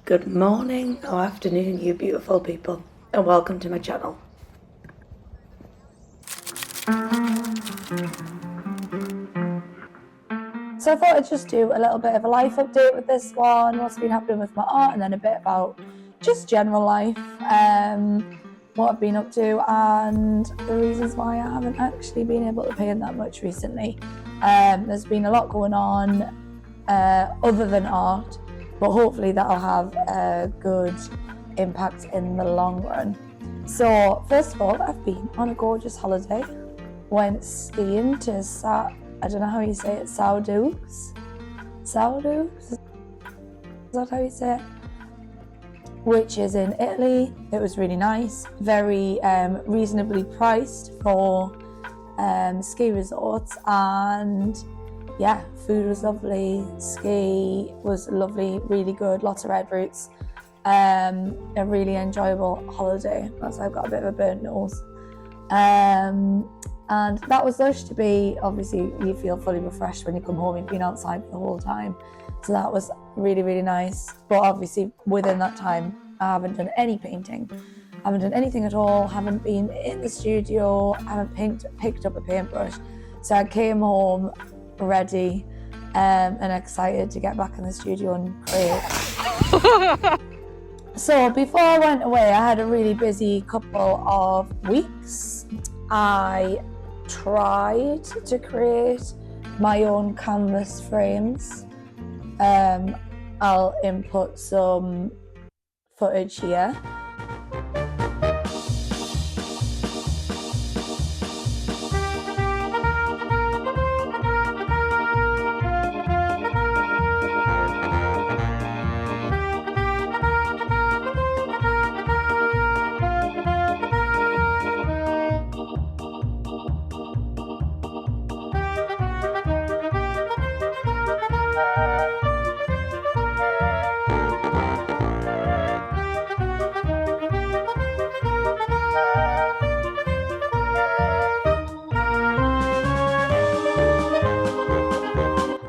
Good morning or afternoon, you beautiful people, and welcome to my channel. So I thought I'd just do a little bit of a life update with this one, what's been happening with my art, and then a bit about just general life, what I've been up to, and the reasons why I haven't actually been able to paint that much recently. There's been a lot going on other than art, but hopefully that'll have a good impact in the long run. So first of all, I've been on a gorgeous holiday. Went skiing to I don't know how you say it, Soudouks? Is that how you say it? Which is in Italy. It was really nice, very reasonably priced for ski resorts, and yeah, food was lovely, ski was lovely, really good, lots of red roots. A really enjoyable holiday, as I've got a bit of a burnt nose. And that was supposed to be, obviously you feel fully refreshed when you come home, you've been outside the whole time. So that was really, really nice. But obviously within that time, I haven't done any painting. I haven't done anything at all, haven't been in the studio, haven't picked up a paintbrush. So I came home ready and excited to get back in the studio and create. So before I went away, I had a really busy couple of weeks. I tried to create my own canvas frames. I'll input some footage here.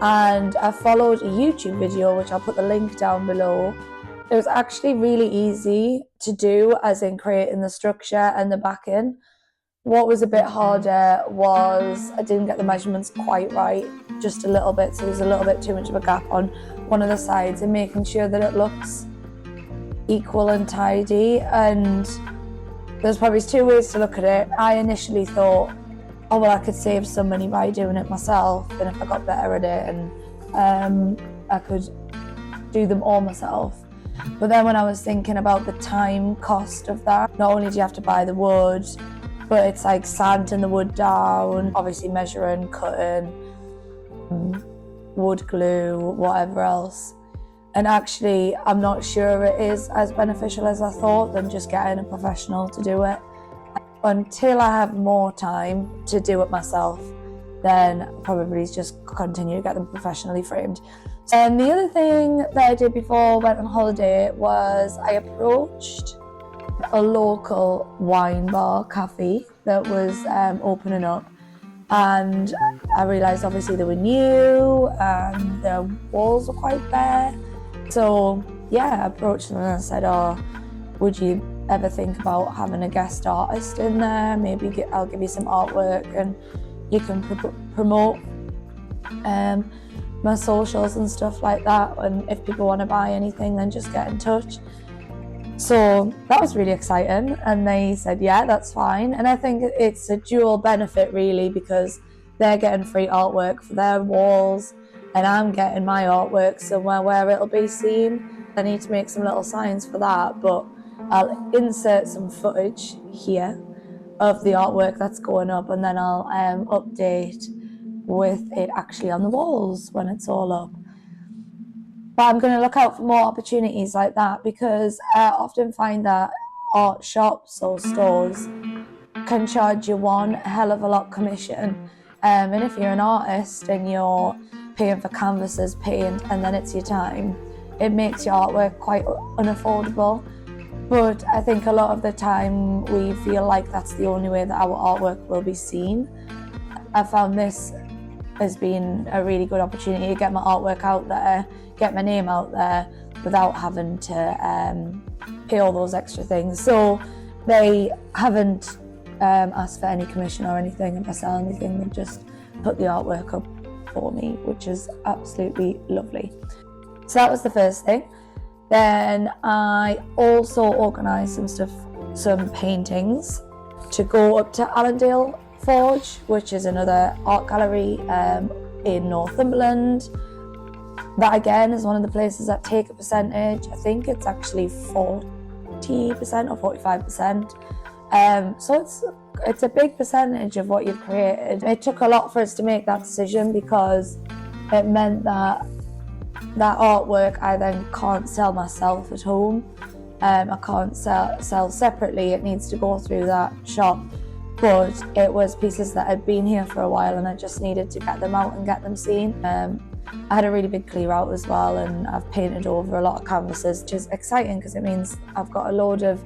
And I followed a YouTube video, which I'll put the link down below. It was actually really easy to do, as in creating the structure and the backing. What was a bit harder was I didn't get the measurements quite right, just a little bit, so there's a little bit too much of a gap on one of the sides, and making sure that it looks equal and tidy. And there's probably two ways to look at it. I initially thought, oh well, I could save some money by doing it myself, and if I got better at it, and I could do them all myself. But then when I was thinking about the time cost of that, not only do you have to buy the wood, but it's like sanding the wood down, obviously measuring, cutting, wood glue, whatever else. And actually, I'm not sure it is as beneficial as I thought than just getting a professional to do it. Until I have more time to do it myself, then I'll probably just continue to get them professionally framed. And the other thing that I did before I went on holiday was I approached a local wine bar cafe that was opening up, and I realised obviously they were new and their walls were quite bare. So yeah, I approached them and I said, oh, would you ever think about having a guest artist in there? Maybe I'll give you some artwork and you can promote my socials and stuff like that, and if people want to buy anything, then just get in touch. So that was really exciting, and they said yeah, that's fine. And I think it's a dual benefit really, because they're getting free artwork for their walls and I'm getting my artwork somewhere where it'll be seen. I need to make some little signs for that, but I'll insert some footage here of the artwork that's going up, and then I'll update with it actually on the walls when it's all up. But I'm going to look out for more opportunities like that, because I often find that art shops or stores can charge you one hell of a lot commission. And if you're an artist and you're paying for canvases, paint, and then it's your time, it makes your artwork quite unaffordable. But I think a lot of the time we feel like that's the only way that our artwork will be seen. I found this has been a really good opportunity to get my artwork out there, get my name out there, without having to pay all those extra things. So they haven't asked for any commission or anything. If I sell anything, they just put the artwork up for me, which is absolutely lovely. So that was the first thing. Then I also organised some paintings to go up to Allendale Forge, which is another art gallery in Northumberland. That again is one of the places that take a percentage. I think it's actually 40% or 45%. So it's a big percentage of what you've created. It took a lot for us to make that decision because it meant that artwork I then can't sell myself at home. I can't sell separately. It needs to go through that shop. But it was pieces that had been here for a while and I just needed to get them out and get them seen. I had a really big clear out as well, and I've painted over a lot of canvases, which is exciting because it means I've got a load of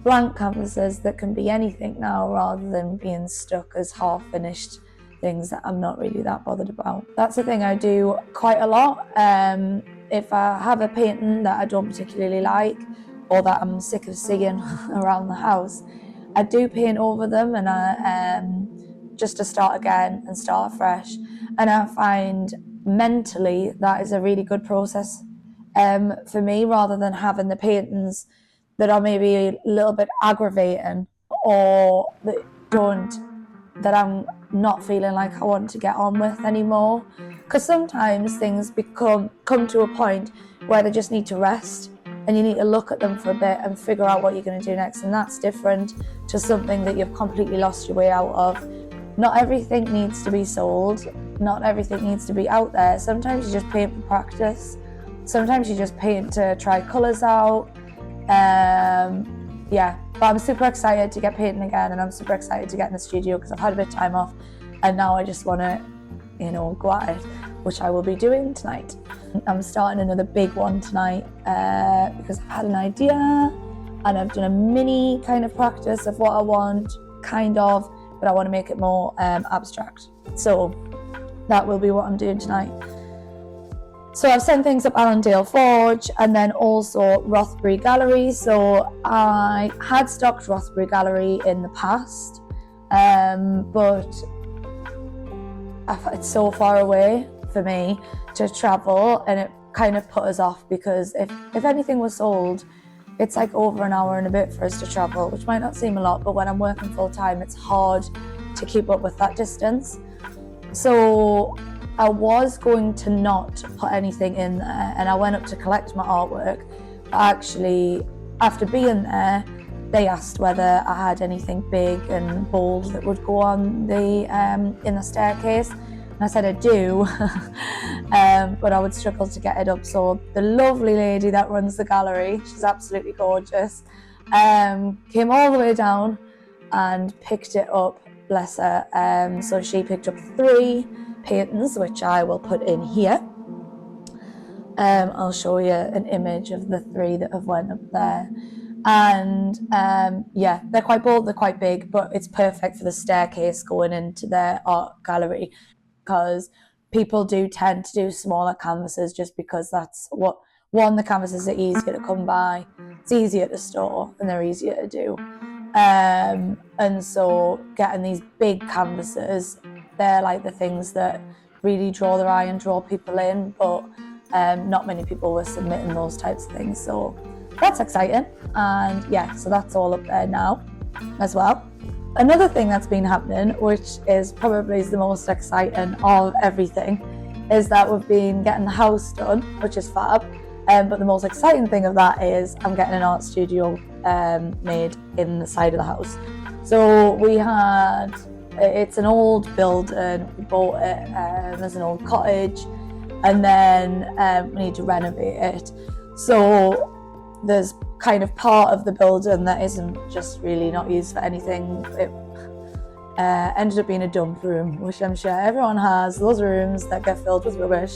blank canvases that can be anything now rather than being stuck as half finished things that I'm not really that bothered about. That's the thing I do quite a lot. If I have a painting that I don't particularly like or that I'm sick of seeing around the house, I do paint over them and I just to start again and start fresh. And I find mentally that is a really good process for me, rather than having the paintings that are maybe a little bit aggravating or that I'm not feeling like I want to get on with anymore. Because sometimes things come to a point where they just need to rest and you need to look at them for a bit and figure out what you're going to do next, and that's different to something that you've completely lost your way out of. Not everything needs to be sold, not everything needs to be out there. Sometimes you just paint for practice, sometimes you just paint to try colours out. But I'm super excited to get painting again, and I'm super excited to get in the studio because I've had a bit of time off and now I just want to, go at it, which I will be doing tonight. I'm starting another big one tonight because I've had an idea and I've done a mini kind of practice of what I want, but I want to make it more abstract. So that will be what I'm doing tonight. So I've sent things up Allendale Forge and then also Rothbury Gallery. So I had stocked Rothbury Gallery in the past, but it's so far away for me to travel, and it kind of put us off because if anything was sold, it's like over an hour and a bit for us to travel, which might not seem a lot, but when I'm working full time, it's hard to keep up with that distance. So I was going to not put anything in there, and I went up to collect my artwork, but actually after being there they asked whether I had anything big and bold that would go on the in the staircase, and I said I do, but I would struggle to get it up. So the lovely lady that runs the gallery, she's absolutely gorgeous, came all the way down and picked it up, bless her. So she picked up 3 paintings, which I will put in here. I'll show you an image of the 3 that have went up there. And they're quite bold, they're quite big, but it's perfect for the staircase going into their art gallery, because people do tend to do smaller canvases just because that's what, the canvases are easier to come by, it's easier to store, and they're easier to do. And so getting these big canvases, they're like the things that really draw their eye and draw people in, but not many people were submitting those types of things, so that's exciting. And so that's all up there now as well. Another thing that's been happening, which is probably the most exciting of everything, is that we've been getting the house done, which is fab. But the most exciting thing of that is I'm getting an art studio made in the side of the house. So it's an old building, we bought it as an old cottage, and then we need to renovate it. So there's kind of part of the building that isn't just really not used for anything. It ended up being a dump room, which I'm sure everyone has, those rooms that get filled with rubbish.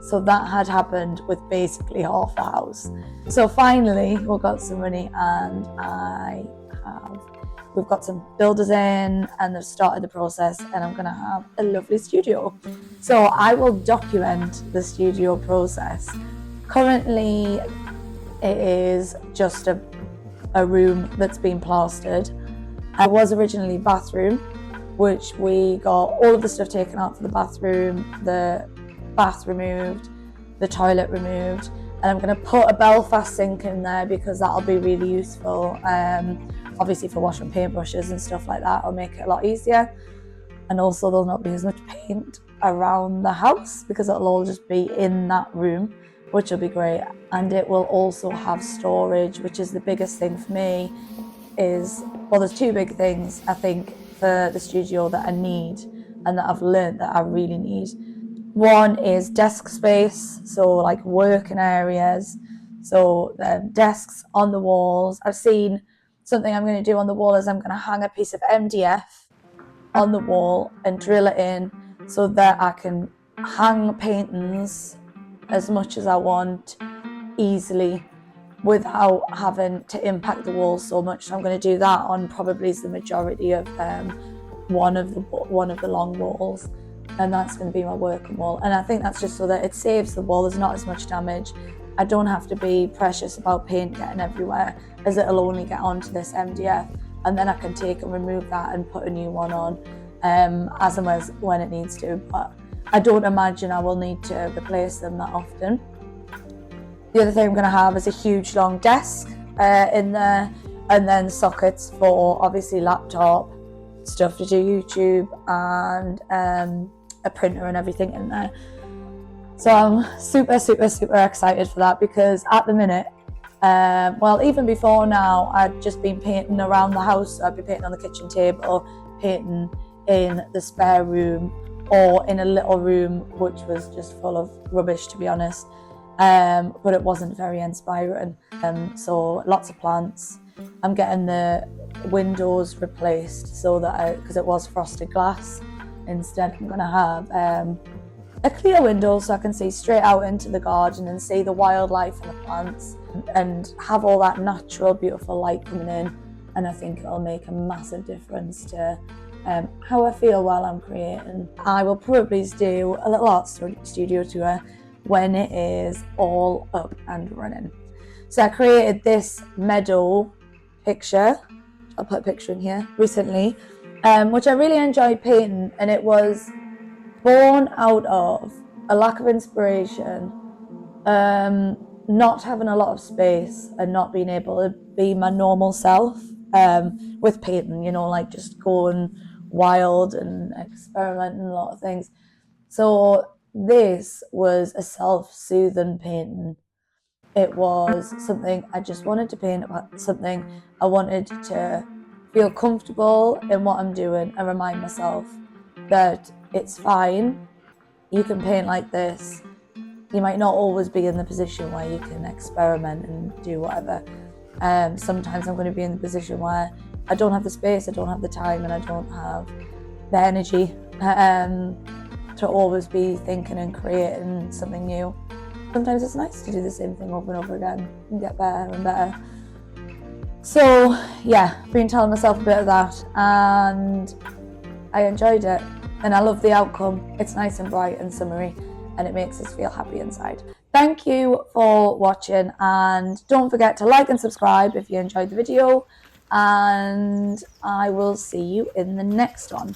So that had happened with basically half the house. So finally we got some money, and I have we've got some builders in and they've started the process, and I'm going to have a lovely studio. So I will document the studio process. Currently it is just a room that's been plastered. It was originally a bathroom, which we got all of the stuff taken out for the bathroom, the bath removed, the toilet removed, and I'm going to put a Belfast sink in there because that'll be really useful. Obviously for washing paintbrushes and stuff like that, it'll make it a lot easier. And also there'll not be as much paint around the house because it'll all just be in that room, which will be great. And it will also have storage, which is the biggest thing for me. Well, there's two big things I think for the studio that I need and that I've learned that I really need. One is desk space, so like working areas, so desks on the walls. I've seen something I'm going to do on the wall is I'm going to hang a piece of MDF on the wall and drill it in so that I can hang paintings as much as I want easily without having to impact the walls so much. So I'm going to do that on probably the majority of one of the long walls, and that's going to be my working wall. And I think that's just so that it saves the wall, there's not as much damage. I don't have to be precious about paint getting everywhere, as it'll only get onto this MDF, and then I can take and remove that and put a new one on as and when it needs to. But I don't imagine I will need to replace them that often. The other thing I'm going to have is a huge long desk in there, and then sockets for obviously laptop, stuff to do YouTube, and a printer and everything in there. So I'm super excited for that, because at the minute, well, even before now, I'd just been painting around the house. I'd be painting on the kitchen table, painting in the spare room, or in a little room which was just full of rubbish, to be honest. But it wasn't very inspiring. So lots of plants. I'm getting the windows replaced so that because it was frosted glass. Instead, I'm going to have a clear window so I can see straight out into the garden and see the wildlife and the plants, and have all that natural, beautiful light coming in. And I think it'll make a massive difference to how I feel while I'm creating. I will probably do a little art studio tour when it is all up and running. So I created this meadow picture, I'll put a picture in here, recently, which I really enjoyed painting, and it was born out of a lack of inspiration, not having a lot of space and not being able to be my normal self with painting, you know, like just going wild and experimenting a lot of things. So this was a self-soothing painting. It was something I just wanted to paint about, something I wanted to feel comfortable in what I'm doing and remind myself that it's fine, you can paint like this. You might not always be in the position where you can experiment and do whatever. Sometimes I'm going to be in the position where I don't have the space, I don't have the time, and I don't have the energy to always be thinking and creating something new. Sometimes it's nice to do the same thing over and over again and get better and better. So yeah, been telling myself a bit of that, and I enjoyed it, and I love the outcome. It's nice and bright and summery, and it makes us feel happy inside. Thank you for watching, and don't forget to like and subscribe if you enjoyed the video, and I will see you in the next one.